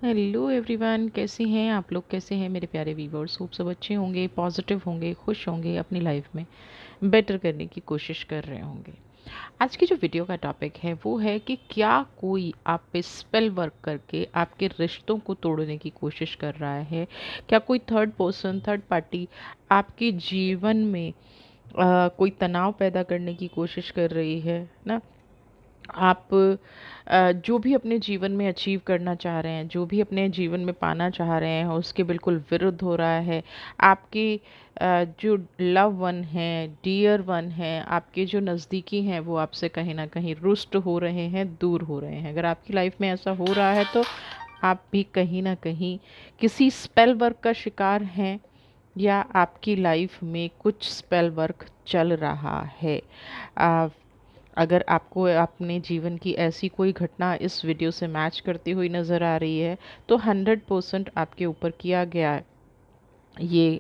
Hello everyone, कैसे हैं आप लोग? कैसे हैं मेरे प्यारे व्यूवर्स? होप सब अच्छे होंगे, पॉजिटिव होंगे, खुश होंगे, अपनी लाइफ में बेटर करने की कोशिश कर रहे होंगे। आज की जो वीडियो का टॉपिक है वो है कि क्या कोई आप पे स्पेल वर्क करके आपके रिश्तों को तोड़ने की कोशिश कर रहा है? क्या कोई थर्ड पर्सन, थर्ड पार्टी आपके जीवन में कोई तनाव पैदा करने की कोशिश कर रही है ना? आप जो भी अपने जीवन में अचीव करना चाह रहे हैं, जो भी अपने जीवन में पाना चाह रहे हैं, उसके बिल्कुल विरुद्ध हो रहा है। आपके जो लव वन हैं, डियर वन हैं, आपके जो नज़दीकी हैं, वो आपसे कहीं न कहीं रुष्ट हो रहे हैं, दूर हो रहे हैं। अगर आपकी लाइफ में ऐसा हो रहा है तो आप भी कहीं न कहीं किसी स्पेल वर्क का शिकार हैं, या आपकी लाइफ में कुछ स्पेल वर्क चल रहा है। आ, अगर आपको अपने जीवन की ऐसी कोई घटना इस वीडियो से मैच करती हुई नज़र आ रही है तो 100% आपके ऊपर किया गया ये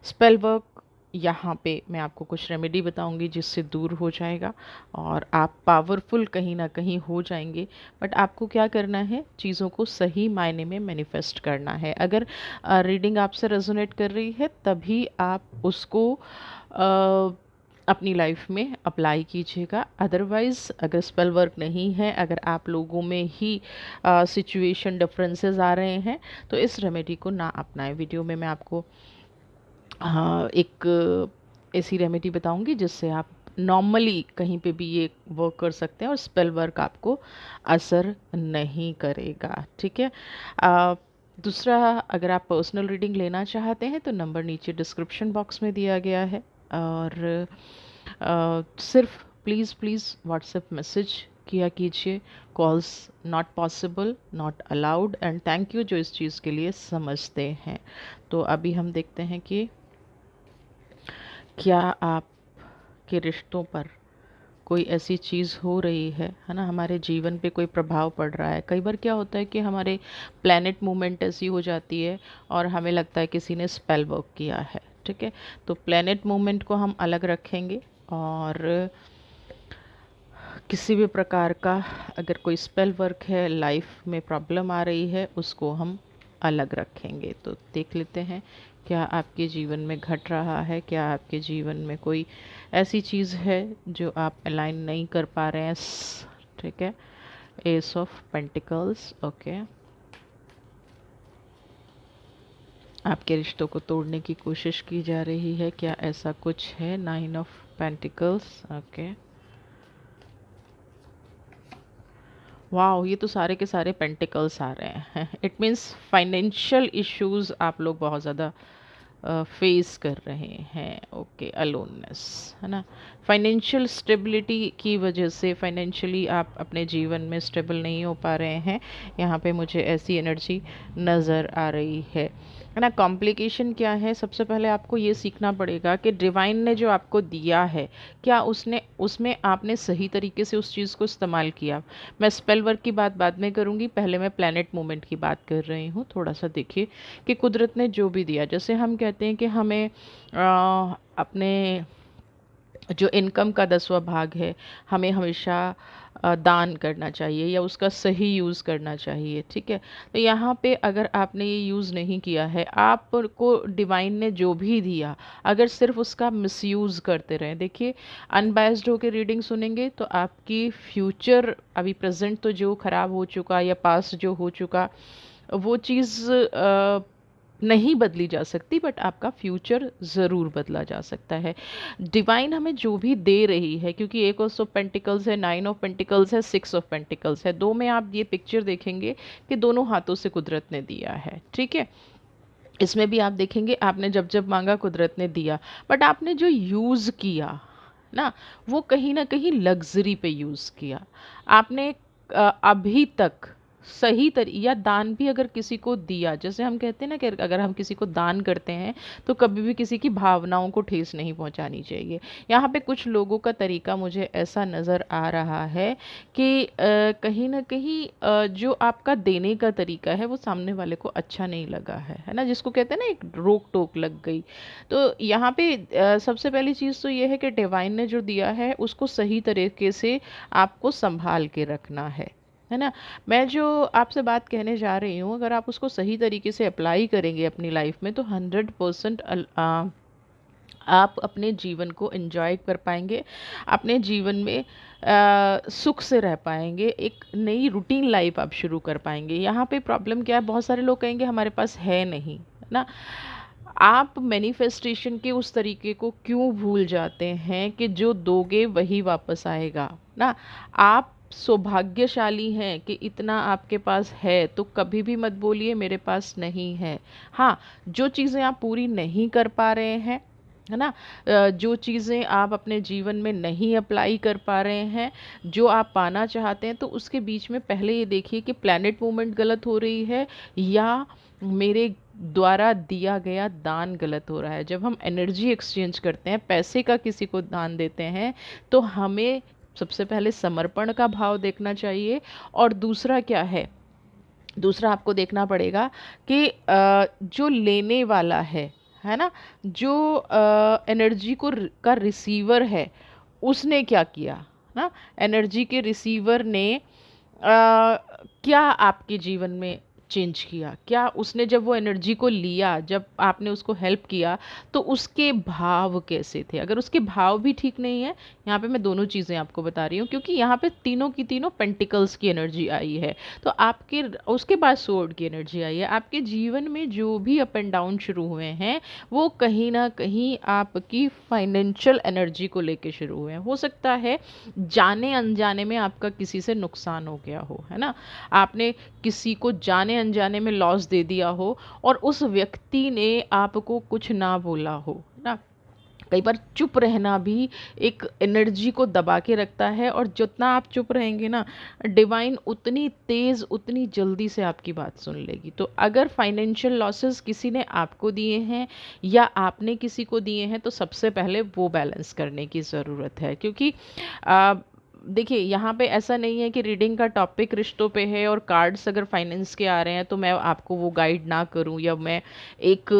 स्पेल वर्क। यहाँ पे मैं आपको कुछ रेमेडी बताऊंगी जिससे दूर हो जाएगा और आप पावरफुल कहीं ना कहीं हो जाएंगे। बट आपको क्या करना है, चीज़ों को सही मायने में मैनिफेस्ट करना है। अगर रीडिंग आपसे रेजोनेट कर रही है तभी आप उसको अपनी लाइफ में अप्लाई कीजिएगा। अदरवाइज़ अगर स्पेल वर्क नहीं है, अगर आप लोगों में ही सिचुएशन डिफरेंसेस आ रहे हैं तो इस रेमेडी को ना अपनाएं। वीडियो में मैं आपको एक ऐसी रेमेडी बताऊंगी जिससे आप नॉर्मली कहीं पे भी ये वर्क कर सकते हैं और स्पेल वर्क आपको असर नहीं करेगा। ठीक है। अ, दूसरा, अगर आप पर्सनल रीडिंग लेना चाहते हैं तो नंबर नीचे डिस्क्रिप्शन बॉक्स में दिया गया है। और सिर्फ प्लीज़ प्लीज़ व्हाट्सएप मैसेज किया कीजिए। Calls not possible, not allowed. And thank you जो इस चीज़ के लिए समझते हैं। तो अभी हम देखते हैं कि क्या आपके रिश्तों पर कोई ऐसी चीज़ हो रही है ना? हमारे जीवन पे कोई प्रभाव पड़ रहा है। कई बार क्या होता है कि हमारे प्लैनेट मूवमेंट ऐसी हो जाती है और हमें लगता है किसी ने स्पेल वर्क किया है। ठीक है, तो प्लैनेट मूवमेंट को हम अलग रखेंगे और किसी भी प्रकार का अगर कोई स्पेल वर्क है, लाइफ में प्रॉब्लम आ रही है, उसको हम अलग रखेंगे। तो देख लेते हैं क्या आपके जीवन में घट रहा है, क्या आपके जीवन में कोई ऐसी चीज़ है जो आप अलाइन नहीं कर पा रहे हैं। ठीक है, एस ऑफ पेंटिकल्स। ओके, आपके रिश्तों को तोड़ने की कोशिश की जा रही है, क्या ऐसा कुछ है? Nine of pentacles. ओके, वाह, ये तो सारे के सारे पेंटिकल्स आ रहे हैं। इट मीन्स फाइनेंशियल इश्यूज आप लोग बहुत ज़्यादा फेस कर रहे हैं। ओके, अलोननेस है ना? फाइनेंशियल स्टेबिलिटी की वजह से फाइनेंशियली आप अपने जीवन में स्टेबल नहीं हो पा रहे हैं। यहाँ पे मुझे ऐसी एनर्जी नज़र आ रही है ना? कॉम्प्लिकेशन क्या है? सबसे पहले आपको ये सीखना पड़ेगा कि डिवाइन ने जो आपको दिया है, क्या उसने उसमें आपने सही तरीके से उस चीज़ को इस्तेमाल किया। मैं स्पेल वर्क की बात बाद में करूँगी, पहले मैं प्लैनेट मूवमेंट की बात कर रही हूँ। थोड़ा सा देखिए कि कुदरत ने जो भी दिया, जैसे हम कहते हैं कि हमें अपने जो इनकम का 10वां भाग है, हमें हमेशा दान करना चाहिए या उसका सही यूज़ करना चाहिए। ठीक है, तो यहाँ पे अगर आपने ये यूज़ नहीं किया है, आपको डिवाइन ने जो भी दिया, अगर सिर्फ उसका मिसयूज़ करते रहें, देखिए अनबायस्ड होकर रीडिंग सुनेंगे तो आपकी फ्यूचर, अभी प्रेजेंट तो जो ख़राब हो चुका या पास्ट जो हो चुका वो चीज़ नहीं बदली जा सकती, बट आपका फ्यूचर ज़रूर बदला जा सकता है। डिवाइन हमें जो भी दे रही है, क्योंकि एक ऑफ पेंटिकल्स है, नाइन ऑफ पेंटिकल्स है, सिक्स ऑफ पेंटिकल्स है, दो में आप ये पिक्चर देखेंगे कि दोनों हाथों से कुदरत ने दिया है। ठीक है, इसमें भी आप देखेंगे आपने जब जब मांगा कुदरत ने दिया, बट आपने जो यूज़ किया ना, वो कहीं ना कहीं लग्जरी पे यूज़ किया आपने। अभी तक सही या दान भी अगर किसी को दिया, जैसे हम कहते हैं ना कि अगर हम किसी को दान करते हैं तो कभी भी किसी की भावनाओं को ठेस नहीं पहुंचानी चाहिए। यहाँ पे कुछ लोगों का तरीका मुझे ऐसा नज़र आ रहा है कि कहीं ना कहीं जो आपका देने का तरीका है वो सामने वाले को अच्छा नहीं लगा है ना? जिसको कहते हैं ना, एक रोक टोक लग गई। तो यहाँ पे सबसे पहली चीज़ तो ये है कि डिवाइन ने जो दिया है उसको सही तरीके से आपको संभाल के रखना है। है ना? मैं जो आपसे बात कहने जा रही हूँ, अगर आप उसको सही तरीके से अप्लाई करेंगे अपनी लाइफ में, तो 100% आप अपने जीवन को एंजॉय कर पाएंगे, अपने जीवन में सुख से रह पाएंगे, एक नई रूटीन लाइफ आप शुरू कर पाएंगे। यहाँ पे प्रॉब्लम क्या है, बहुत सारे लोग कहेंगे हमारे पास है नहीं, है ना? आप मैनिफेस्टेशन के उस तरीके को क्यों भूल जाते हैं कि जो दोगे वही वापस आएगा ना? आप सौभाग्यशाली हैं कि इतना आपके पास है, तो कभी भी मत बोलिए मेरे पास नहीं है। हाँ, जो चीज़ें आप पूरी नहीं कर पा रहे हैं, है ना? जो चीज़ें आप अपने जीवन में नहीं अप्लाई कर पा रहे हैं, जो आप पाना चाहते हैं, तो उसके बीच में पहले ये देखिए कि प्लैनेट मूवमेंट गलत हो रही है या मेरे द्वारा दिया गया दान गलत हो रहा है। जब हम एनर्जी एक्सचेंज करते हैं, पैसे का किसी को दान देते हैं, तो हमें सबसे पहले समर्पण का भाव देखना चाहिए। और दूसरा क्या है, आपको देखना पड़ेगा कि जो लेने वाला है ना, जो एनर्जी का रिसीवर है, उसने क्या किया ना? एनर्जी के रिसीवर ने क्या आपके जीवन में चेंज किया? क्या उसने जब वो एनर्जी को लिया, जब आपने उसको हेल्प किया, तो उसके भाव कैसे थे? अगर उसके भाव भी ठीक नहीं है, यहाँ पे मैं दोनों चीज़ें आपको बता रही हूँ क्योंकि यहाँ पे तीनों की तीनों पेंटिकल्स की एनर्जी आई है। तो आपके उसके बाद सोर्ड की एनर्जी आई है। आपके जीवन में जो भी अप एंड डाउन शुरू हुए हैं, वो कहीं ना कहीं आपकी फाइनेंशियल एनर्जी को लेके शुरू हुए हैं। हो सकता है जाने अनजाने में आपका किसी से नुकसान हो गया हो, है ना? आपने किसी को जाने अनजाने में लॉस दे दिया हो और उस व्यक्ति ने आपको कुछ ना बोला हो ना। कई बार चुप रहना भी एक एनर्जी को दबा के रखता है, और जितना आप चुप रहेंगे ना, डिवाइन उतनी तेज़ उतनी जल्दी से आपकी बात सुन लेगी। तो अगर फाइनेंशियल लॉसेस किसी ने आपको दिए हैं या आपने किसी को दिए हैं, तो सबसे पहले वो बैलेंस करने की ज़रूरत है। क्योंकि आ, देखिए, यहाँ पे ऐसा नहीं है कि रीडिंग का टॉपिक रिश्तों पे है और कार्ड्स अगर फाइनेंस के आ रहे हैं तो मैं आपको वो गाइड ना करूँ, या मैं एक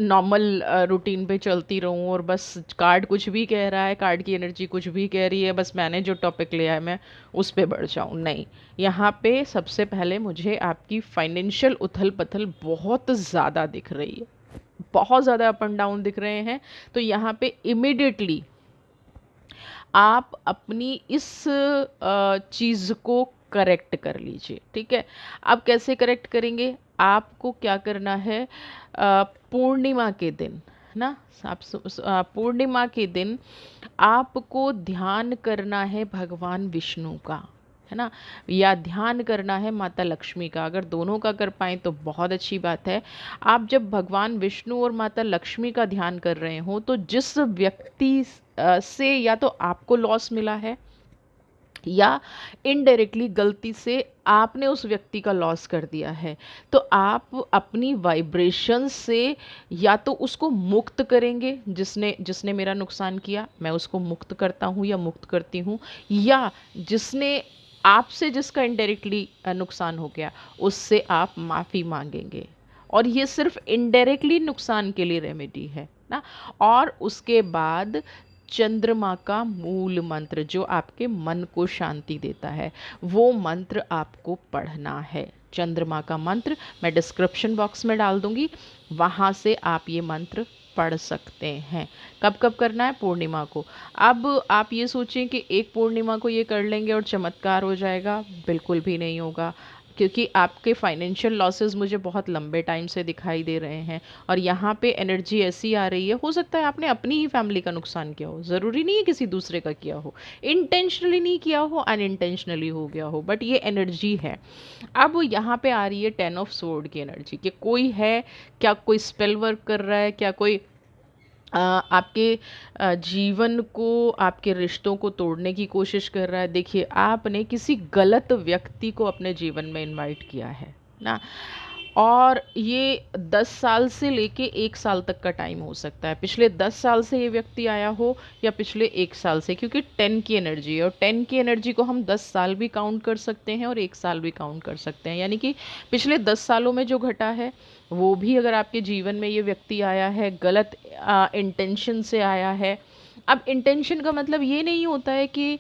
नॉर्मल रूटीन पे चलती रहूँ और बस कार्ड कुछ भी कह रहा है, कार्ड की एनर्जी कुछ भी कह रही है, बस मैंने जो टॉपिक लिया है मैं उस पे बढ़ जाऊँ। नहीं, यहाँ पे सबसे पहले मुझे आपकी फाइनेंशियल उथल पुथल बहुत ज़्यादा दिख रही है, बहुत ज़्यादा अप एंड डाउन दिख रहे हैं। तो यहाँ पे इमिडिएटली आप अपनी इस चीज़ को करेक्ट कर लीजिए, ठीक है? आप कैसे करेक्ट करेंगे? आपको क्या करना है, पूर्णिमा के दिन, है ना? पूर्णिमा के दिन आपको ध्यान करना है भगवान विष्णु का, है ना? या ध्यान करना है माता लक्ष्मी का। अगर दोनों का कर पाएँ तो बहुत अच्छी बात है। आप जब भगवान विष्णु और माता लक्ष्मी का ध्यान कर रहे हो, तो जिस व्यक्ति से या तो आपको लॉस मिला है या इनडायरेक्टली गलती से आपने उस व्यक्ति का लॉस कर दिया है, तो आप अपनी वाइब्रेशन से या तो उसको मुक्त करेंगे, जिसने जिसने मेरा नुकसान किया मैं उसको मुक्त करता हूँ या मुक्त करती हूँ, या जिसने आपसे जिसका इनडायरेक्टली नुकसान हो गया उससे आप माफ़ी मांगेंगे। और ये सिर्फ इनडायरेक्टली नुकसान के लिए रेमेडी है ना। और उसके बाद चंद्रमा का मूल मंत्र जो आपके मन को शांति देता है, वो मंत्र आपको पढ़ना है। चंद्रमा का मंत्र मैं डिस्क्रिप्शन बॉक्स में डाल दूंगी, वहाँ से आप ये मंत्र पढ़ सकते हैं। कब कब करना है? पूर्णिमा को। अब आप ये सोचें कि एक पूर्णिमा को ये कर लेंगे और चमत्कार हो जाएगा, बिल्कुल भी नहीं होगा। क्योंकि आपके फाइनेंशियल लॉसेस मुझे बहुत लंबे टाइम से दिखाई दे रहे हैं, और यहाँ पे एनर्जी ऐसी आ रही है, हो सकता है आपने अपनी ही फैमिली का नुकसान किया हो, ज़रूरी नहीं है किसी दूसरे का किया हो, इंटेंशनली नहीं किया हो, अनइंटेंशनली हो गया हो, बट ये एनर्जी है। अब यहाँ पे आ रही है 10 ऑफ सोर्ड की एनर्जी, कि कोई है क्या, कोई स्पेल वर्क कर रहा है क्या, कोई आपके जीवन को, आपके रिश्तों को तोड़ने की कोशिश कर रहा है। देखिए, आपने किसी गलत व्यक्ति को अपने जीवन में इनवाइट किया है ना, और ये 10 साल से लेके 1 साल तक का टाइम हो सकता है। पिछले 10 साल से ये व्यक्ति आया हो या पिछले 1 साल से, क्योंकि 10 की एनर्जी है, और 10 की एनर्जी को हम 10 साल भी काउंट कर सकते हैं और 1 साल भी काउंट कर सकते हैं। यानी कि पिछले 10 सालों में जो घटा है वो भी, अगर आपके जीवन में ये व्यक्ति आया है गलत इंटेंशन से आया है, अब इंटेंशन का मतलब ये नहीं होता है कि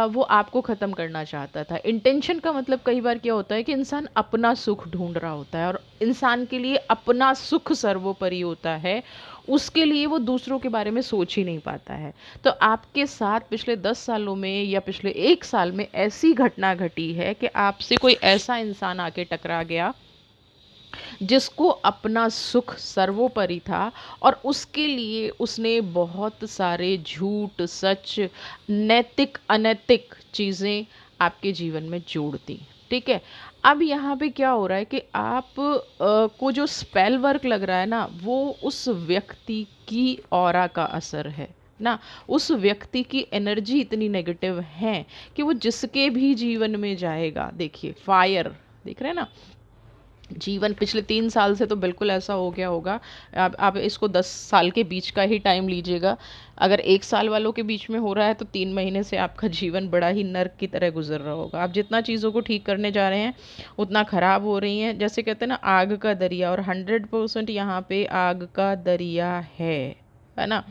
वो आपको ख़त्म करना चाहता था। इंटेंशन का मतलब कई बार क्या होता है कि इंसान अपना सुख ढूंढ रहा होता है, और इंसान के लिए अपना सुख सर्वोपरि होता है। उसके लिए वो दूसरों के बारे में सोच ही नहीं पाता है। तो आपके साथ पिछले 10 सालों में या पिछले 1 साल में ऐसी घटना घटी है कि आपसे कोई ऐसा इंसान आके टकरा गया जिसको अपना सुख सर्वोपरि था, और उसके लिए उसने बहुत सारे झूठ सच, नैतिक अनैतिक चीज़ें आपके जीवन में जोड़ दी। ठीक है। अब यहाँ पे क्या हो रहा है कि आप को जो स्पेल वर्क लग रहा है ना, वो उस व्यक्ति की ऑरा का असर है ना। उस व्यक्ति की एनर्जी इतनी नेगेटिव है कि वो जिसके भी जीवन में जाएगा, देखिए फायर, देख रहे हैं ना, जीवन पिछले 3 साल से तो बिल्कुल ऐसा हो गया होगा। आप इसको 10 साल के बीच का ही टाइम लीजिएगा। अगर 1 साल वालों के बीच में हो रहा है तो 3 महीने से आपका जीवन बड़ा ही नर्क की तरह गुजर रहा होगा। आप जितना चीज़ों को ठीक करने जा रहे हैं उतना ख़राब हो रही हैं। जैसे कहते हैं ना, आग का दरिया, और 100% यहाँ पे आग का दरिया है ना।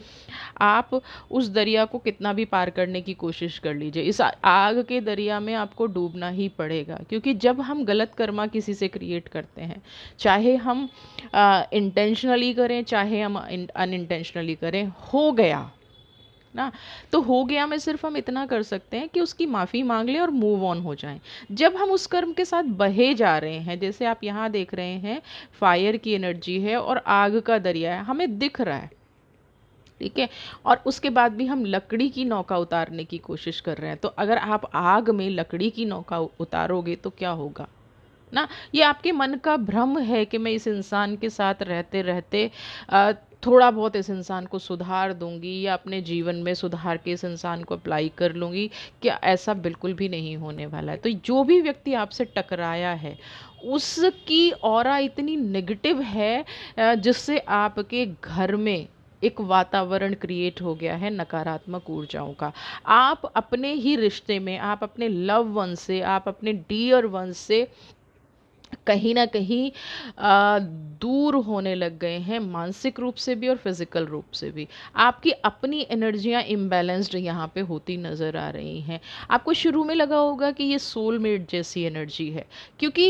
आप उस दरिया को कितना भी पार करने की कोशिश कर लीजिए, इस आग के दरिया में आपको डूबना ही पड़ेगा। क्योंकि जब हम गलत कर्मा किसी से क्रिएट करते हैं, चाहे हम इंटेंशनली करें चाहे हम अनइंटेंशनली करें, हो गया ना, तो हो गया में सिर्फ हम इतना कर सकते हैं कि उसकी माफ़ी मांग लें और मूव ऑन हो जाएं। जब हम उस कर्म के साथ बहे जा रहे हैं, जैसे आप यहाँ देख रहे हैं, फायर की एनर्जी है और आग का दरिया है, हमें दिख रहा है, ठीक है, और उसके बाद भी हम लकड़ी की नौका उतारने की कोशिश कर रहे हैं। तो अगर आप आग में लकड़ी की नौका उतारोगे तो क्या होगा ना। ये आपके मन का भ्रम है कि मैं इस इंसान के साथ रहते रहते थोड़ा बहुत इस इंसान को सुधार दूंगी या अपने जीवन में सुधार के इस इंसान को अप्लाई कर लूँगी। क्या ऐसा बिल्कुल भी नहीं होने वाला है। तो जो भी व्यक्ति आपसे टकराया है उसकी ऑरा इतनी नेगेटिव है जिससे आपके घर में एक वातावरण क्रिएट हो गया है नकारात्मक ऊर्जाओं का। आप अपने ही रिश्ते में, आप अपने लव वन से, आप अपने डियर वन से कहीं ना कहीं दूर होने लग गए हैं, मानसिक रूप से भी और फिजिकल रूप से भी। आपकी अपनी एनर्जियां इम्बैलेंस्ड यहाँ पे होती नज़र आ रही हैं। आपको शुरू में लगा होगा कि ये सोलमेट जैसी एनर्जी है, क्योंकि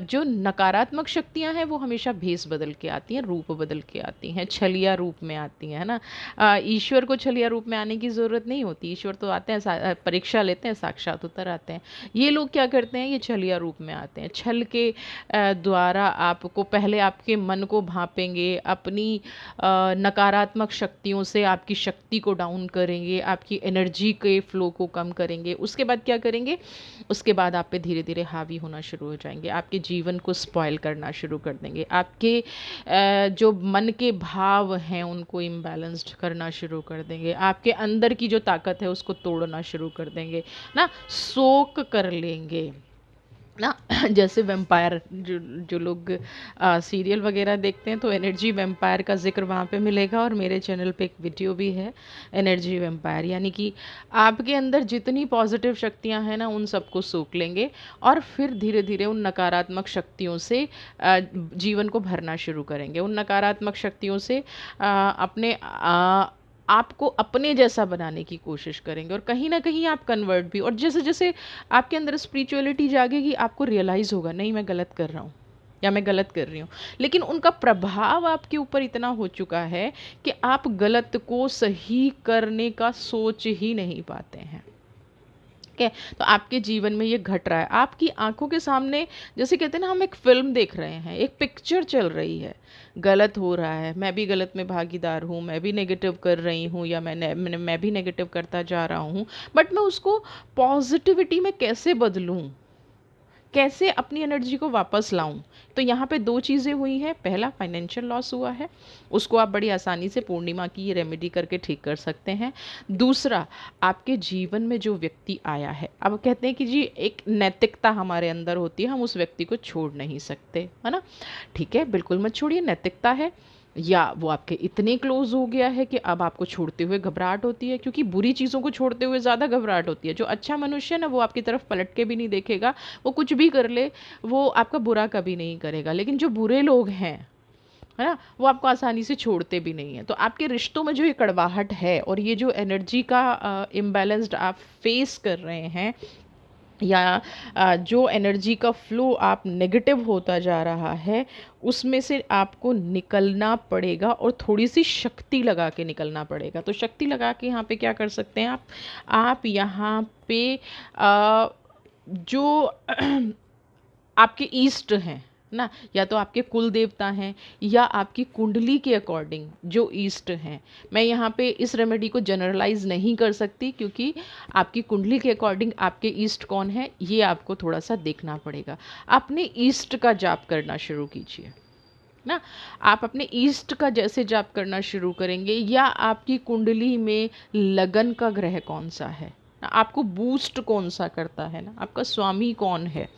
जो नकारात्मक शक्तियाँ हैं वो हमेशा भेस बदल के आती हैं, रूप बदल के आती हैं, छलिया रूप में आती हैं, है ना। ईश्वर को छलिया रूप में आने की ज़रूरत नहीं होती। ईश्वर तो आते हैं, परीक्षा लेते हैं, साक्षात उतर आते हैं। ये लोग क्या करते हैं, ये छलिया रूप में आते हैं, छल के द्वारा आपको पहले आपके मन को भापेंगे, अपनी नकारात्मक शक्तियों से आपकी शक्ति को डाउन करेंगे, आपकी एनर्जी के फ्लो को कम करेंगे। उसके बाद क्या करेंगे, उसके बाद आप पे धीरे धीरे हावी होना शुरू हो जाएंगे, आपके जीवन को स्पॉइल करना शुरू कर देंगे, आपके जो मन के भाव हैं उनको इम्बैलेंस्ड करना शुरू कर देंगे, आपके अंदर की जो ताकत है उसको तोड़ना शुरू कर देंगे ना, सोक कर लेंगे ना। जैसे वेम्पायर, जो लोग सीरियल वगैरह देखते हैं तो एनर्जी वेम्पायर का जिक्र वहाँ पे मिलेगा, और मेरे चैनल पे एक वीडियो भी है एनर्जी वेम्पायर। यानी कि आपके अंदर जितनी पॉजिटिव शक्तियाँ हैं ना उन सबको सोख लेंगे, और फिर धीरे धीरे उन नकारात्मक शक्तियों से जीवन को भरना शुरू करेंगे। उन नकारात्मक शक्तियों से अपने आपको अपने जैसा बनाने की कोशिश करेंगे, और कहीं ना कहीं आप कन्वर्ट भी। और जैसे जैसे आपके अंदर स्पिरिचुअलिटी जागेगी आपको रियलाइज़ होगा, नहीं मैं गलत कर रहा हूँ या मैं गलत कर रही हूँ। लेकिन उनका प्रभाव आपके ऊपर इतना हो चुका है कि आप गलत को सही करने का सोच ही नहीं पाते हैं। ठीक है, तो आपके जीवन में ये घट रहा है आपकी आंखों के सामने। जैसे कहते हैं ना, हम एक फिल्म देख रहे हैं, एक पिक्चर चल रही है, गलत हो रहा है, मैं भी गलत में भागीदार हूँ, मैं भी नेगेटिव कर रही हूँ, या मैं भी नेगेटिव करता जा रहा हूँ। बट मैं उसको पॉजिटिविटी में कैसे बदलूँ, कैसे अपनी एनर्जी को वापस लाऊं। तो यहाँ पे 2 चीज़ें हुई हैं। पहला, फाइनेंशियल लॉस हुआ है, उसको आप बड़ी आसानी से पूर्णिमा की ये रेमेडी करके ठीक कर सकते हैं। दूसरा, आपके जीवन में जो व्यक्ति आया है, अब कहते हैं कि जी एक नैतिकता हमारे अंदर होती है, हम उस व्यक्ति को छोड़ नहीं सकते, है ना। ठीक है, बिल्कुल मत छोड़िए, नैतिकता है। या वो आपके इतने क्लोज हो गया है कि अब आपको छोड़ते हुए घबराहट होती है, क्योंकि बुरी चीज़ों को छोड़ते हुए ज़्यादा घबराहट होती है। जो अच्छा मनुष्य है ना, वो आपकी तरफ पलट के भी नहीं देखेगा, वो कुछ भी कर ले वो आपका बुरा कभी नहीं करेगा। लेकिन जो बुरे लोग हैं, है ना, वो आपको आसानी से छोड़ते भी नहीं हैं। तो आपके रिश्तों में जो ये कड़वाहट है और ये जो एनर्जी का इम्बैलेंस्ड आप फेस कर रहे हैं, या जो एनर्जी का फ्लो आप नेगेटिव होता जा रहा है, उसमें से आपको निकलना पड़ेगा और थोड़ी सी शक्ति लगा के निकलना पड़ेगा। तो शक्ति लगा के यहाँ पे क्या कर सकते हैं आप यहाँ पे जो आपके ईस्ट हैं ना, या तो आपके कुल देवता हैं या आपकी कुंडली के अकॉर्डिंग जो ईस्ट हैं। मैं यहाँ पे इस रेमेडी को जनरलाइज नहीं कर सकती, क्योंकि आपकी कुंडली के अकॉर्डिंग आपके ईस्ट कौन है ये आपको थोड़ा सा देखना पड़ेगा। अपने ईस्ट का जाप करना शुरू कीजिए ना। आप अपने ईस्ट का जैसे जाप करना शुरू करेंगे, या आपकी कुंडली में लगन का ग्रह कौन सा है ना, आपको बूस्ट कौन सा करता है ना, आपका स्वामी कौन है,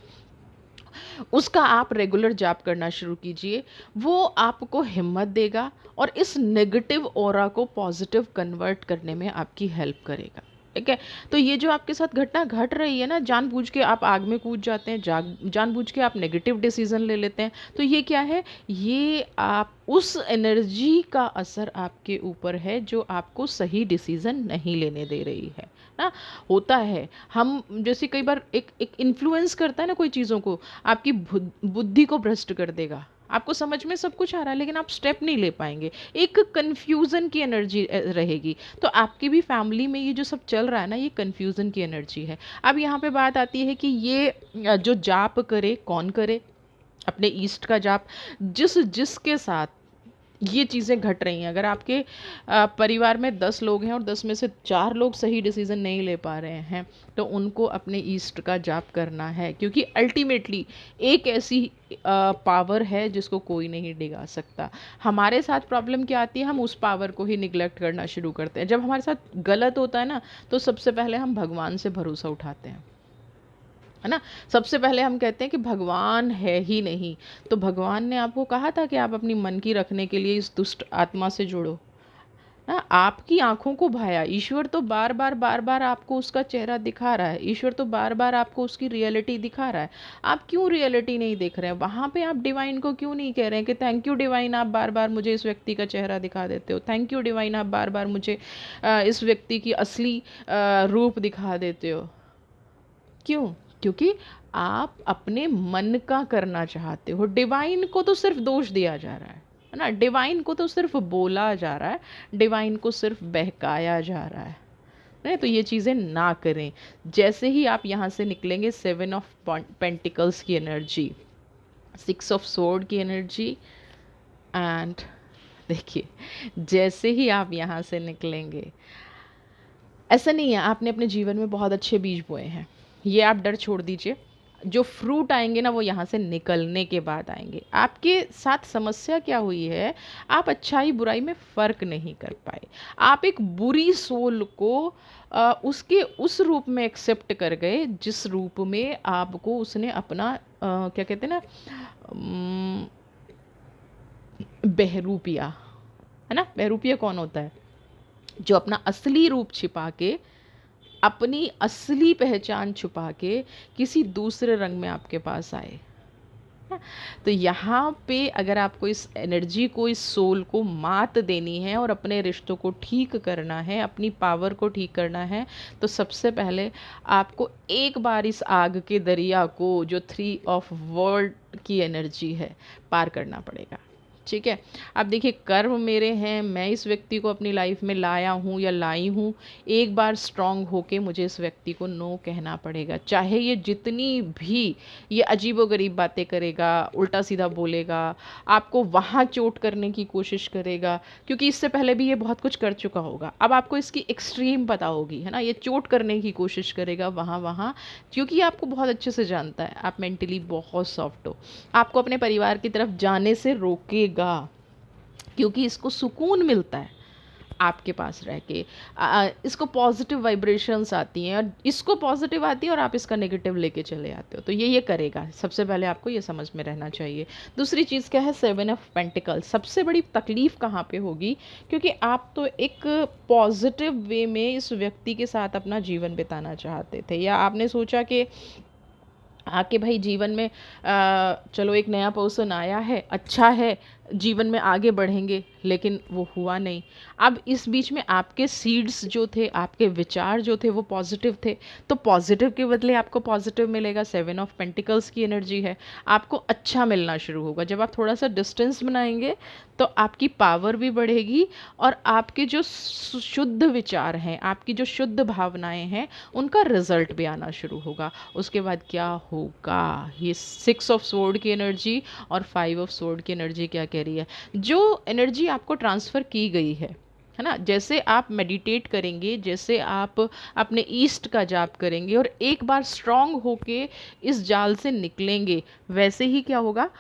उसका आप रेगुलर जाप करना शुरू कीजिए। वो आपको हिम्मत देगा और इस नेगेटिव ऑरा को पॉजिटिव कन्वर्ट करने में आपकी हेल्प करेगा। ठीक है, तो ये जो आपके साथ घटना घट रही है ना, जानबूझ के आप आग में कूद जाते हैं, जानबूझ के आप नेगेटिव डिसीजन ले लेते हैं, तो ये क्या है, ये आप उस एनर्जी का असर आपके ऊपर है जो आपको सही डिसीजन नहीं लेने दे रही है ना। होता है, हम जैसे कई बार एक एक इन्फ्लुएंस करता है ना कोई चीज़ों को, आपकी बुद्धि को भ्रष्ट कर देगा। आपको समझ में सब कुछ आ रहा है लेकिन आप स्टेप नहीं ले पाएंगे, एक कन्फ्यूज़न की एनर्जी रहेगी। तो आपकी भी फैमिली में ये जो सब चल रहा है ना, ये कन्फ्यूज़न की एनर्जी है। अब यहाँ पे बात आती है कि ये जो जाप करे कौन करे, अपने ईस्ट का जाप जिसके साथ ये चीज़ें घट रही हैं। अगर आपके परिवार में 10 लोग हैं और 10 में से 4 लोग सही डिसीज़न नहीं ले पा रहे हैं, तो उनको अपने ईस्ट का जाप करना है, क्योंकि अल्टीमेटली एक ऐसी पावर है जिसको कोई नहीं डिगा सकता। हमारे साथ प्रॉब्लम क्या आती है, हम उस पावर को ही निगलेक्ट करना शुरू करते हैं। जब हमारे साथ गलत होता है ना, तो सबसे पहले हम भगवान से भरोसा उठाते हैं, है ना। सबसे पहले हम कहते हैं कि भगवान है ही नहीं, तो भगवान ने आपको कहा था कि आप अपनी मन की रखने के लिए इस दुष्ट आत्मा से जुड़ो ना। आपकी आंखों को भाया, ईश्वर तो बार बार आपको उसका चेहरा दिखा रहा है, ईश्वर तो बार बार आपको उसकी रियलिटी दिखा रहा है। आप क्यों रियलिटी नहीं देख रहे हैं? वहाँ पे आप डिवाइन को क्यों नहीं कह रहे हैं कि थैंक यू डिवाइन, आप बार बार मुझे इस व्यक्ति का चेहरा दिखा देते हो, थैंक यू डिवाइन, आप बार बार मुझे इस व्यक्ति की असली रूप दिखा देते हो। क्यों? क्योंकि आप अपने मन का करना चाहते हो। डिवाइन को तो सिर्फ दोष दिया जा रहा है ना, डिवाइन को तो सिर्फ बोला जा रहा है, डिवाइन को सिर्फ बहकाया जा रहा है। नहीं, तो ये चीज़ें ना करें। जैसे ही आप यहाँ से निकलेंगे, 7 ऑफ पेंटिकल्स की एनर्जी, 6 ऑफ सोर्ड की एनर्जी, एंड देखिए जैसे ही आप यहाँ से निकलेंगे, ऐसा नहीं है आपने अपने जीवन में बहुत अच्छे बीज बोए हैं, ये आप डर छोड़ दीजिए। जो फ्रूट आएंगे ना, वो यहाँ से निकलने के बाद आएंगे। आपके साथ समस्या क्या हुई है, आप अच्छाई बुराई में फ़र्क नहीं कर पाए। आप एक बुरी सोल को उसके उस रूप में एक्सेप्ट कर गए जिस रूप में आपको उसने अपना क्या कहते हैं ना, बहरूपिया, है ना। बहरूपिया कौन होता है? जो अपना असली रूप छिपा के, अपनी असली पहचान छुपा के किसी दूसरे रंग में आपके पास आए। तो यहाँ पे अगर आपको इस एनर्जी को, इस सोल को मात देनी है और अपने रिश्तों को ठीक करना है, अपनी पावर को ठीक करना है, तो सबसे पहले आपको एक बार इस आग के दरिया को, जो 3 ऑफ वर्ल्ड की एनर्जी है, पार करना पड़ेगा। ठीक है, अब देखिए कर्म मेरे हैं, मैं इस व्यक्ति को अपनी लाइफ में लाया हूँ या लाई हूँ, एक बार स्ट्रांग होके मुझे इस व्यक्ति को नो कहना पड़ेगा। चाहे ये जितनी भी ये अजीबोगरीब बातें करेगा, उल्टा सीधा बोलेगा, आपको वहाँ चोट करने की कोशिश करेगा, क्योंकि इससे पहले भी ये बहुत कुछ कर चुका होगा। अब आपको इसकी एक्सट्रीम पता होगी, है ना। ये चोट करने की कोशिश करेगा वहाँ वहाँ, क्योंकि ये आपको बहुत अच्छे से जानता है, आप मेंटली बहुत सॉफ्ट हो। आपको अपने परिवार की तरफ जाने से रोकेगा, क्योंकि इसको सुकून मिलता है आपके पास रह के। इसको पॉजिटिव वाइब्रेशंस आती हैं और इसको पॉजिटिव आती है और आप इसका नेगेटिव लेके चले आते हो। तो ये करेगा, सबसे पहले आपको ये समझ में रहना चाहिए। दूसरी चीज़ क्या है, 7 ऑफ पेंटिकल्स। सबसे बड़ी तकलीफ़ कहाँ पे होगी, क्योंकि आप तो एक पॉजिटिव वे में इस व्यक्ति के साथ अपना जीवन बिताना चाहते थे, या आपने सोचा कि आके भाई जीवन में चलो एक नया पर्सन आया है, अच्छा है, जीवन में आगे बढ़ेंगे, लेकिन वो हुआ नहीं। अब इस बीच में आपके सीड्स जो थे, आपके विचार जो थे वो पॉजिटिव थे, तो पॉजिटिव के बदले आपको पॉजिटिव मिलेगा। 7 ऑफ पेंटिकल्स की एनर्जी है, आपको अच्छा मिलना शुरू होगा। जब आप थोड़ा सा डिस्टेंस बनाएंगे तो आपकी पावर भी बढ़ेगी, और आपके जो शुद्ध विचार हैं, आपकी जो शुद्ध भावनाएं हैं, उनका रिजल्ट भी आना शुरू होगा। उसके बाद क्या होगा, ये 6 ऑफ स्वॉर्ड की एनर्जी और 5 ऑफ स्वॉर्ड की एनर्जी क्या कह रही है? जो एनर्जी आपको ट्रांसफ़र की गई है ना, जैसे आप मेडिटेट करेंगे, जैसे आप अपने ईस्ट का जाप करेंगे और एक बार स्ट्रांग होके इस जाल से निकलेंगे, वैसे ही क्या होगा,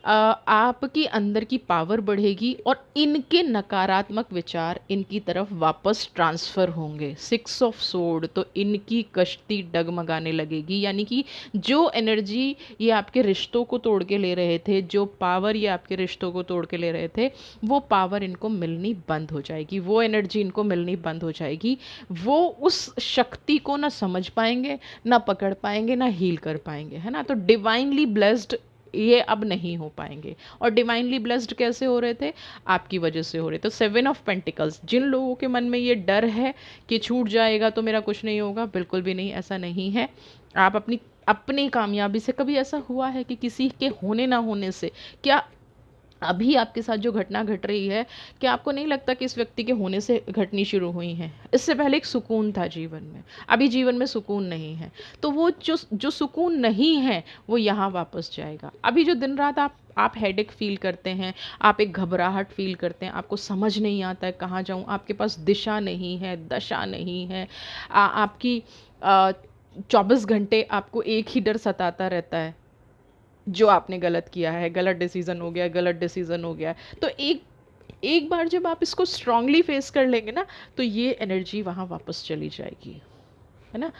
आपकी अंदर की पावर बढ़ेगी और इनके नकारात्मक विचार इनकी तरफ वापस ट्रांसफ़र होंगे। 6 ऑफ सोर्ड, तो इनकी कश्ती डगमगाने लगेगी। यानी कि जो एनर्जी ये आपके रिश्तों को तोड़ के ले रहे थे, जो पावर ये आपके रिश्तों को तोड़ के ले रहे थे, वो पावर इनको मिलनी बंद हो जाएगी, वो एनर्जी इनको मिलनी बंद हो जाएगी। वो उस शक्ति को ना समझ पाएंगे, ना पकड़ पाएंगे, ना हील कर पाएंगे, है ना। तो डिवाइनली ब्लेस्ड ये अब नहीं हो पाएंगे। और डिवाइनली ब्लेस्ड कैसे हो रहे थे? आपकी वजह से हो रहे। तो 7 ऑफ पेंटिकल्स, जिन लोगों के मन में ये डर है कि छूट जाएगा तो मेरा कुछ नहीं होगा, बिल्कुल भी नहीं, ऐसा नहीं है। आप अपनी अपनी कामयाबी से, कभी ऐसा हुआ है कि किसी के होने ना होने से, क्या अभी आपके साथ जो घटना घट रही है, क्या आपको नहीं लगता कि इस व्यक्ति के होने से घटनी शुरू हुई हैं? इससे पहले एक सुकून था जीवन में, अभी जीवन में सुकून नहीं है। तो वो जो जो सुकून नहीं है वो यहाँ वापस जाएगा। अभी जो दिन रात आप हेडेक फील करते हैं, आप एक घबराहट फील करते हैं, आपको समझ नहीं आता है कहाँ जाऊँ, आपके पास दिशा नहीं है, दशा नहीं है, आपकी 24 घंटे आपको एक ही डर सताता रहता है, जो आपने गलत किया है, गलत डिसीज़न हो गया, गलत डिसीज़न हो गया है। तो एक एक बार जब आप इसको स्ट्रांगली फेस कर लेंगे ना, तो ये एनर्जी वहाँ वापस चली जाएगी, है ना।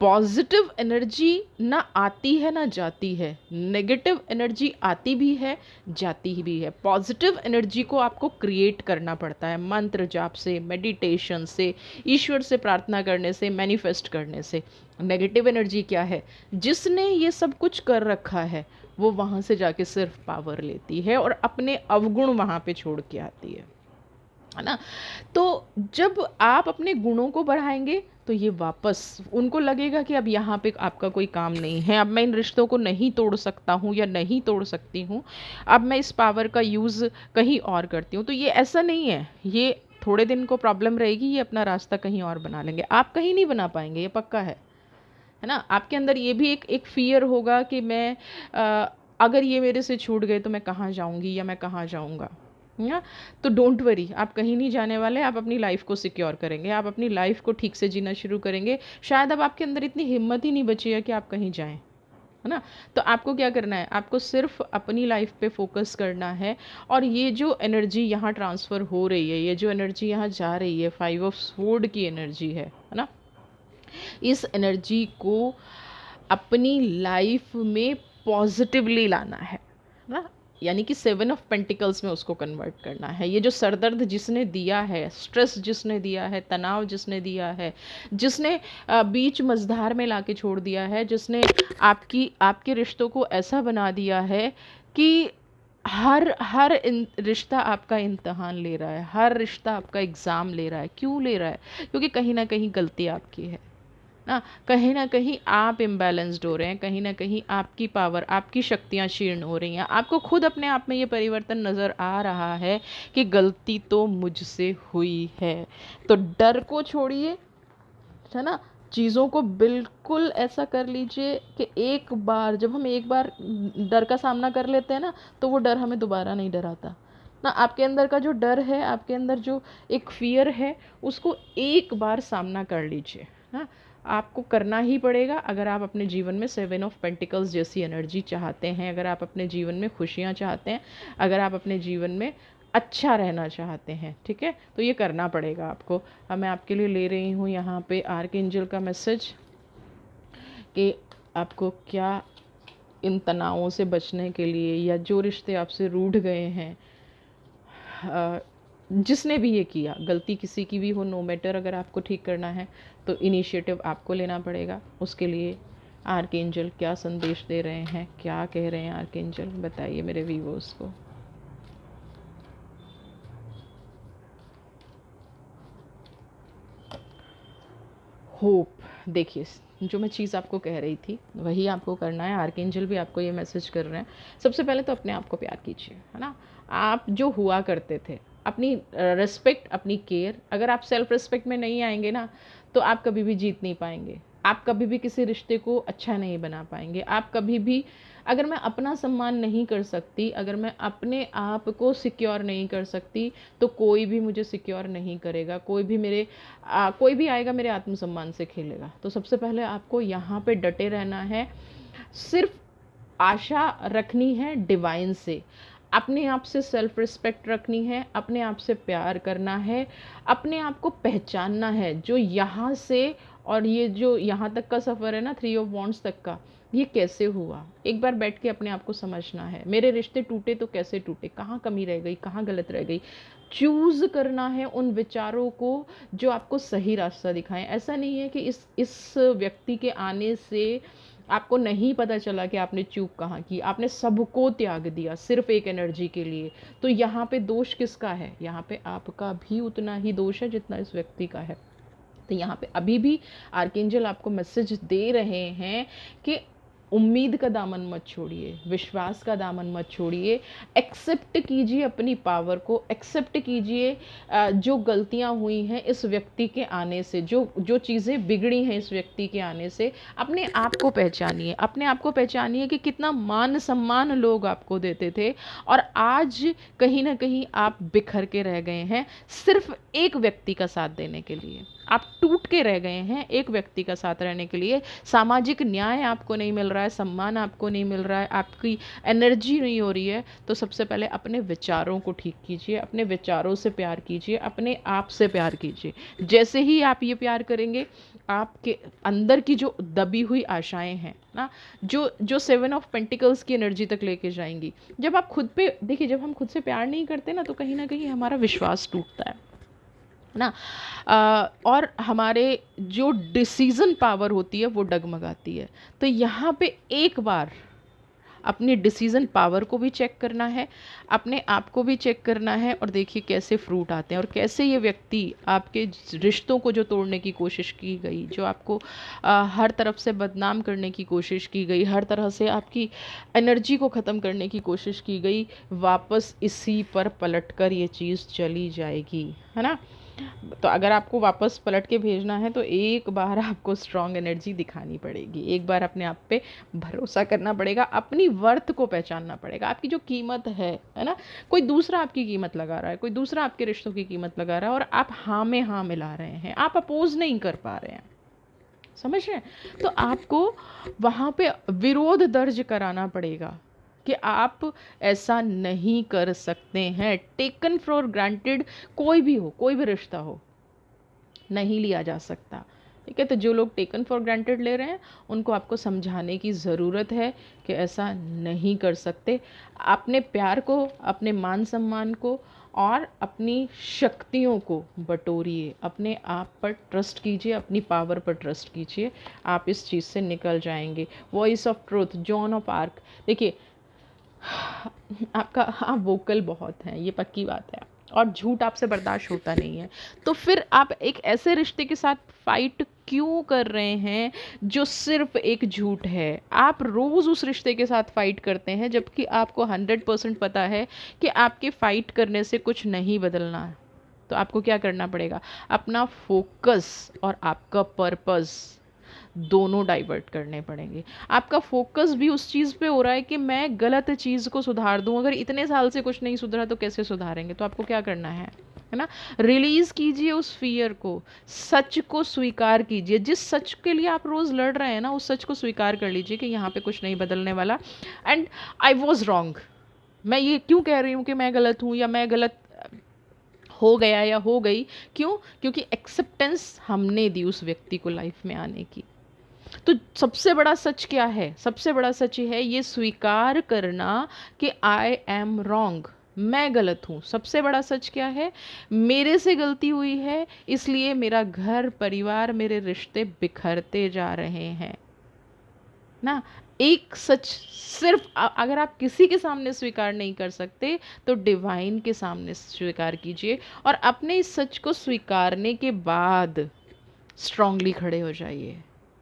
पॉजिटिव एनर्जी ना आती है ना जाती है, नेगेटिव एनर्जी आती भी है, जाती भी है। पॉजिटिव एनर्जी को आपको क्रिएट करना पड़ता है, मंत्र जाप से, मेडिटेशन से, ईश्वर से प्रार्थना करने से, मैनिफेस्ट करने से। नेगेटिव एनर्जी क्या है? जिसने ये सब कुछ कर रखा है, वो वहाँ से जाके सिर्फ पावर लेती है और अपने अवगुण वहाँ पे छोड़ के आती है ना। तो जब आप अपने गुणों को बढ़ाएंगे, तो ये वापस उनको लगेगा कि अब यहाँ पे आपका कोई काम नहीं है, अब मैं इन रिश्तों को नहीं तोड़ सकता हूँ या नहीं तोड़ सकती हूँ, अब मैं इस पावर का यूज़ कहीं और करती हूँ। तो ये ऐसा नहीं है, ये थोड़े दिन को प्रॉब्लम रहेगी, ये अपना रास्ता कहीं और बना लेंगे, आप कहीं नहीं बना पाएंगे, ये पक्का है ना। आपके अंदर ये भी एक फ़ियर होगा कि मैं अगर ये मेरे से छूट गए तो मैं कहाँ जाऊँगी या मैं कहाँ जाऊँगा, है ना। तो डोंट वरी, आप कहीं नहीं जाने वाले, आप अपनी लाइफ को सिक्योर करेंगे, आप अपनी लाइफ को ठीक से जीना शुरू करेंगे। शायद अब आपके अंदर इतनी हिम्मत ही नहीं बची है कि आप कहीं जाएं, है ना। तो आपको क्या करना है? आपको सिर्फ अपनी लाइफ पे फोकस करना है। और ये जो एनर्जी यहाँ ट्रांसफ़र हो रही है, ये जो एनर्जी यहाँ जा रही है, 5 ऑफ स्वॉर्ड की एनर्जी है ना। इस एनर्जी को अपनी लाइफ में पॉजिटिवली लाना है ना। यानी कि 7 ऑफ पेंटिकल्स में उसको कन्वर्ट करना है। ये जो सरदर्द जिसने दिया है, स्ट्रेस जिसने दिया है, तनाव जिसने दिया है, जिसने बीच मझधार में लाके छोड़ दिया है, जिसने आपके रिश्तों को ऐसा बना दिया है कि हर हर रिश्ता आपका इम्तहान ले रहा है, हर रिश्ता आपका एग्ज़ाम ले रहा है। क्यों ले रहा है? क्योंकि कहीं ना कहीं गलती आपकी है ना कहीं आप इम्बैलेंस्ड हो रहे हैं, कहीं ना कहीं आपकी पावर, आपकी शक्तियाँ क्षीण हो रही हैं। आपको खुद अपने आप में ये परिवर्तन नज़र आ रहा है कि गलती तो मुझसे हुई है। तो डर को छोड़िए, है ना। चीज़ों को बिल्कुल ऐसा कर लीजिए कि एक बार, जब हम एक बार डर का सामना कर लेते हैं ना, तो वो डर हमें दोबारा नहीं डराता ना। आपके अंदर का जो डर है, आपके अंदर जो एक फियर है, उसको एक बार सामना कर लीजिए ना। आपको करना ही पड़ेगा अगर आप अपने जीवन में 7 ऑफ पेंटिकल्स जैसी एनर्जी चाहते हैं, अगर आप अपने जीवन में खुशियाँ चाहते हैं, अगर आप अपने जीवन में अच्छा रहना चाहते हैं, ठीक है। तो ये करना पड़ेगा आपको। अब मैं आपके लिए ले रही हूँ यहाँ पे आर्कएंजल का मैसेज कि आपको क्या इन तनावों से बचने के लिए, या जो रिश्ते आपसे रूठ गए हैं, जिसने भी ये किया, गलती किसी की भी हो, नो मैटर, अगर आपको ठीक करना है तो इनिशिएटिव आपको लेना पड़ेगा। उसके लिए आर्कएंजल क्या संदेश दे रहे हैं, क्या कह रहे हैं आर्कएंजल, बताइए मेरे व्यूअर्स को। होप, देखिए जो मैं चीज़ आपको कह रही थी वही आपको करना है। आर्कएंजल भी आपको ये मैसेज कर रहे हैं। सबसे पहले तो अपने आप को प्यार कीजिए, है ना। आप जो हुआ करते थे, अपनी रिस्पेक्ट, अपनी केयर, अगर आप सेल्फ रिस्पेक्ट में नहीं आएंगे ना, तो आप कभी भी जीत नहीं पाएंगे। आप कभी भी किसी रिश्ते को अच्छा नहीं बना पाएंगे। आप कभी भी, अगर मैं अपना सम्मान नहीं कर सकती, अगर मैं अपने आप को सिक्योर नहीं कर सकती, तो कोई भी मुझे सिक्योर नहीं करेगा। कोई भी आएगा मेरे आत्मसम्मान से खेलेगा। तो सबसे पहले आपको यहाँ पे डटे रहना है। सिर्फ आशा रखनी है डिवाइन से, अपने आप से सेल्फ रिस्पेक्ट रखनी है, अपने आप से प्यार करना है, अपने आप को पहचानना है। जो यहाँ से और ये जो यहाँ तक का सफ़र है ना, 3 ऑफ वॉन्ड्स तक का, ये कैसे हुआ, एक बार बैठ के अपने आप को समझना है। मेरे रिश्ते टूटे तो कैसे टूटे, कहाँ कमी रह गई, कहाँ गलत रह गई। चूज़ करना है उन विचारों को जो आपको सही रास्ता दिखाएं। ऐसा नहीं है कि इस व्यक्ति के आने से आपको नहीं पता चला कि आपने चूक कहाँ की, आपने सबको त्याग दिया सिर्फ एक एनर्जी के लिए। तो यहाँ पे दोष किसका है? यहाँ पे आपका भी उतना ही दोष है जितना इस व्यक्ति का है। तो यहाँ पे अभी भी आर्कएंजल आपको मैसेज दे रहे हैं कि उम्मीद का दामन मत छोड़िए, विश्वास का दामन मत छोड़िए। एक्सेप्ट कीजिए अपनी पावर को, एक्सेप्ट कीजिए जो गलतियां हुई हैं इस व्यक्ति के आने से, जो जो चीज़ें बिगड़ी हैं इस व्यक्ति के आने से। अपने आप को पहचानिए, अपने आप को पहचानिए कि कितना मान सम्मान लोग आपको देते थे, और आज कहीं ना कहीं आप बिखर के रह गए हैं सिर्फ एक व्यक्ति का साथ देने के लिए। आप टूट के रह गए हैं एक व्यक्ति का साथ रहने के लिए। सामाजिक न्याय आपको नहीं मिल रहा है, सम्मान आपको नहीं मिल रहा है, आपकी एनर्जी नहीं हो रही है। तो सबसे पहले अपने विचारों को ठीक कीजिए, अपने विचारों से प्यार कीजिए, अपने आप से प्यार कीजिए। जैसे ही आप ये प्यार करेंगे, आपके अंदर की जो दबी हुई आशाएं हैं ना, जो जो 7 ऑफ पेंटिकल्स की एनर्जी तक लेके जाएंगी। जब आप खुद पे देखिए, जब हम खुद से प्यार नहीं करते ना, तो कहीं ना कहीं हमारा विश्वास टूटता है ना। और हमारे जो डिसीजन पावर होती है वो डगमगाती है। तो यहाँ पे एक बार अपनी डिसीजन पावर को भी चेक करना है, अपने आप को भी चेक करना है, और देखिए कैसे फ्रूट आते हैं, और कैसे ये व्यक्ति आपके रिश्तों को जो तोड़ने की कोशिश की गई, जो आपको हर तरफ से बदनाम करने की कोशिश की गई, हर तरह से आपकी एनर्जी को ख़त्म करने की कोशिश की गई, वापस इसी पर पलटकर ये चीज़ चली जाएगी, है ना। तो अगर आपको वापस पलट के भेजना है, तो एक बार आपको स्ट्रॉन्ग एनर्जी दिखानी पड़ेगी, एक बार अपने आप पे भरोसा करना पड़ेगा, अपनी वर्थ को पहचानना पड़ेगा, आपकी जो कीमत है ना। कोई दूसरा आपकी कीमत लगा रहा है, कोई दूसरा आपके रिश्तों की कीमत लगा रहा है, और आप हाँ में हाँ मिला रहे हैं, आप अपोज नहीं कर पा रहे हैं, समझ रहे हैं। तो आपको वहाँ पे विरोध दर्ज कराना पड़ेगा कि आप ऐसा नहीं कर सकते हैं। टेकन फॉर ग्रांटेड कोई भी हो, कोई भी रिश्ता हो, नहीं लिया जा सकता, ठीक है। तो जो लोग टेकन फॉर ग्रांटेड ले रहे हैं, उनको आपको समझाने की ज़रूरत है कि ऐसा नहीं कर सकते। अपने प्यार को, अपने मान सम्मान को और अपनी शक्तियों को बटोरिए, अपने आप पर ट्रस्ट कीजिए, अपनी पावर पर ट्रस्ट कीजिए, आप इस चीज़ से निकल जाएंगे। Voice of truth, John of arc. देखिए, आपका आप वोकल बहुत हैं, ये पक्की बात है, और झूठ आपसे बर्दाश्त होता नहीं है। तो फिर आप एक ऐसे रिश्ते के साथ फाइट क्यों कर रहे हैं जो सिर्फ एक झूठ है? आप रोज़ उस रिश्ते के साथ फाइट करते हैं, जबकि आपको 100% पता है कि आपके फाइट करने से कुछ नहीं बदलना है। तो आपको क्या करना पड़ेगा? अपना फोकस और आपका पर्पस दोनों डाइवर्ट करने पड़ेंगे। आपका फोकस भी उस चीज़ पे हो रहा है कि मैं गलत चीज़ को सुधार दूं। अगर इतने साल से कुछ नहीं सुधरा तो कैसे सुधारेंगे? तो आपको क्या करना है ना, रिलीज कीजिए उस फियर को, सच को स्वीकार कीजिए। जिस सच के लिए आप रोज़ लड़ रहे हैं ना, उस सच को स्वीकार कर लीजिए कि यहाँ पे कुछ नहीं बदलने वाला, एंड आई वॉज रॉन्ग। मैं ये क्यों कह रही हूँ कि मैं गलत हूँ या मैं गलत हो गया या हो गई? क्यों? क्योंकि एक्सेप्टेंस हमने दी उस व्यक्ति को लाइफ में आने की। तो सबसे बड़ा सच क्या है? सबसे बड़ा सच है ये स्वीकार करना कि आई एम रॉन्ग, मैं गलत हूँ। सबसे बड़ा सच क्या है? मेरे से गलती हुई है, इसलिए मेरा घर परिवार, मेरे रिश्ते बिखरते जा रहे हैं ना। एक सच सिर्फ अगर आप किसी के सामने स्वीकार नहीं कर सकते, तो डिवाइन के सामने स्वीकार कीजिए, और अपने इस सच को स्वीकारने के बाद स्ट्रांगली खड़े हो जाइए,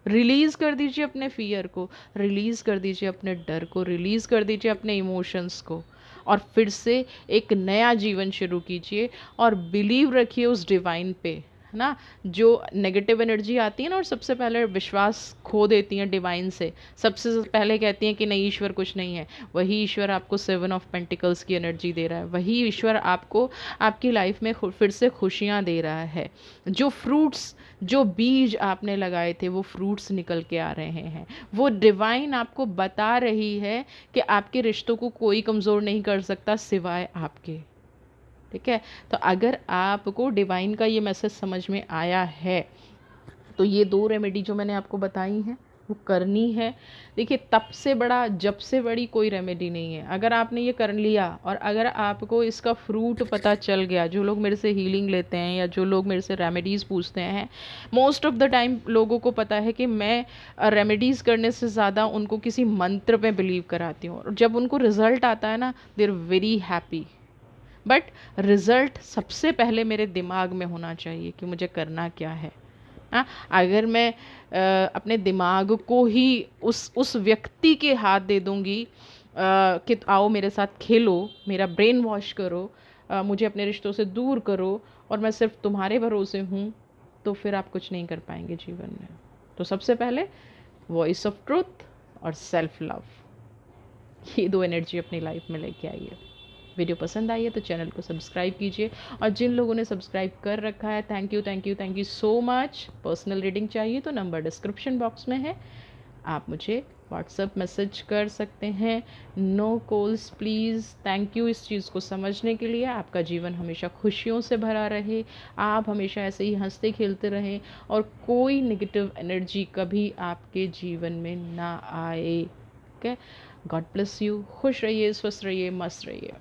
रिलीज़ कर दीजिए अपने फियर को, रिलीज़ कर दीजिए अपने डर को, रिलीज़ कर दीजिए अपने इमोशंस को, और फिर से एक नया जीवन शुरू कीजिए। और बिलीव रखिए उस डिवाइन पे, है ना। जो नेगेटिव एनर्जी आती है ना, और सबसे पहले विश्वास खो देती हैं डिवाइन से, सबसे पहले कहती हैं कि नहीं ईश्वर कुछ नहीं है, वही ईश्वर आपको 7 ऑफ पेंटिकल्स की एनर्जी दे रहा है, वही ईश्वर आपको आपकी लाइफ में फिर से खुशियाँ दे रहा है। जो फ्रूट्स, जो बीज आपने लगाए थे वो फ्रूट्स निकल के आ रहे हैं। वो डिवाइन आपको बता रही है कि आपके रिश्तों को कोई कमज़ोर नहीं कर सकता सिवाय आपके। ठीक है, तो अगर आपको डिवाइन का ये मैसेज समझ में आया है तो ये 2 रेमेडी जो मैंने आपको बताई हैं वो करनी है। देखिए, तब से बड़ा, जब से बड़ी कोई रेमेडी नहीं है। अगर आपने ये कर लिया और अगर आपको इसका फ्रूट पता चल गया, जो लोग मेरे से हीलिंग लेते हैं या जो लोग मेरे से रेमेडीज़ पूछते हैं, मोस्ट ऑफ द टाइम लोगों को पता है कि मैं रेमेडीज़ करने से ज़्यादा उनको किसी मंत्र पे बिलीव कराती हूँ, और जब उनको रिज़ल्ट आता है ना, they are very happy. But result सबसे पहले मेरे दिमाग में होना चाहिए कि मुझे करना क्या है। हाँ, अगर मैं अपने दिमाग को ही उस व्यक्ति के हाथ दे दूंगी कि आओ मेरे साथ खेलो, मेरा ब्रेन वॉश करो, मुझे अपने रिश्तों से दूर करो, और मैं सिर्फ तुम्हारे भरोसे हूँ, तो फिर आप कुछ नहीं कर पाएंगे जीवन में। तो सबसे पहले वॉइस ऑफ ट्रुथ और सेल्फ लव, ये 2 एनर्जी अपनी लाइफ में लेके आइए। वीडियो पसंद आई है तो चैनल को सब्सक्राइब कीजिए, और जिन लोगों ने सब्सक्राइब कर रखा है, thank you thank you thank you so much. Personal reading चाहिए तो नंबर डिस्क्रिप्शन बॉक्स में है, आप मुझे व्हाट्सएप मैसेज कर सकते हैं। No calls please. Thank you इस चीज़ को समझने के लिए। आपका जीवन हमेशा खुशियों से भरा रहे, आप हमेशा ऐसे ही हंसते खेलते रहें, और कोई नेगेटिव एनर्जी कभी आपके जीवन में ना आए। Okay, God bless you. खुश रहिए, स्वस्थ रहिए, मस्त रहिए।